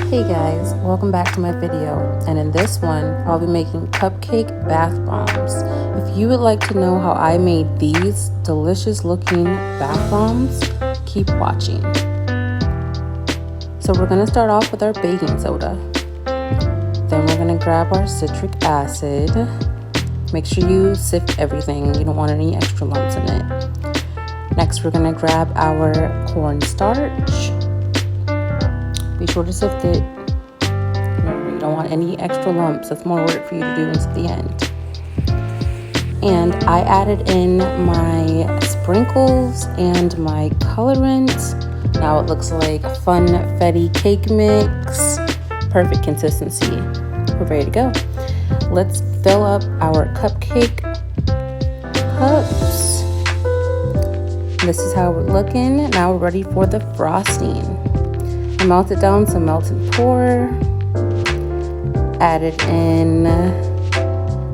Hey guys, welcome back to my video, and in this one I'll be making cupcake bath bombs. If you would like to know how I made these delicious looking bath bombs, keep watching. So we're going to start off with our baking soda. Then we're going to grab our citric acid. Make sure you sift everything, you don't want any extra lumps in it. Next we're going to grab our cornstarch. Be sure to sift it. Remember, you don't want any extra lumps. That's more work for you to do into the end. And I added in my sprinkles and my colorant. Now it looks like a funfetti cake mix. Perfect consistency. We're ready to go. Let's fill up our cupcake cups. This is how we're looking. Now we're ready for the frosting. I melted down some melted pour, added in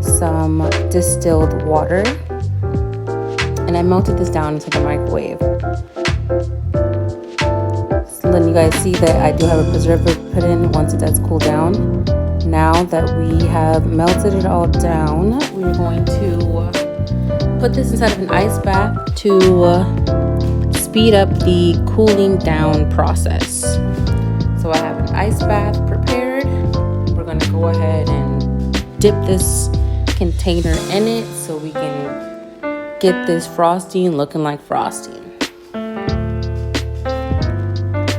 some distilled water, and I melted this down into the microwave. So letting you guys see that I do have a preservative put in once it does cool down. Now that we have melted it all down, we're going to put this inside of an ice bath to speed up the cooling down process. So I have an ice bath prepared. We're going to go ahead and dip this container in it so we can get this frosting looking like frosting.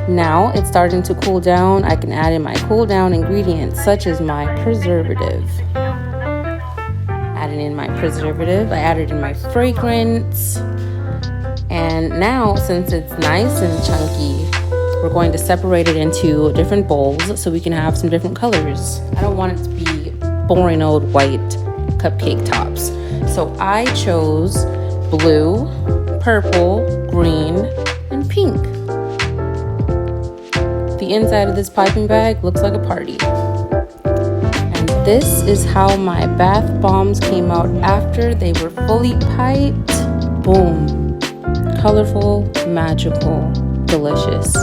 Now it's starting to cool down. I can add in my cool down ingredients such as my preservative. Adding in my preservative, I added in my fragrance. And now, since it's nice and chunky, we're going to separate it into different bowls so we can have some different colors. I don't want it to be boring old white cupcake tops. So I chose blue, purple, green, and pink. The inside of this piping bag looks like a party. And this is how my bath bombs came out after they were fully piped. Boom. Colorful, magical, delicious.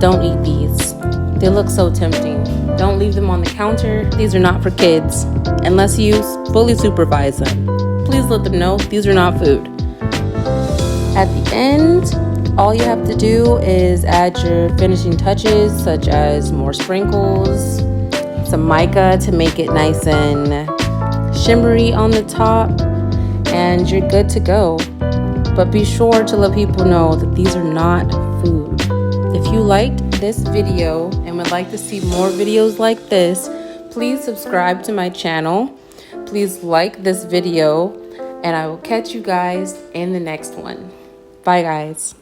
Don't eat these. They look so tempting. Don't leave them on the counter. These are not for kids unless you fully supervise them. Please let them know these are not food. At the end, all you have to do is add your finishing touches such as more sprinkles, some mica to make it nice and shimmery on the top, and you're good to go. But be sure to let people know that these are not food. If you liked this video and would like to see more videos like this, please subscribe to my channel. Please like this video, and I will catch you guys in the next one. Bye, guys.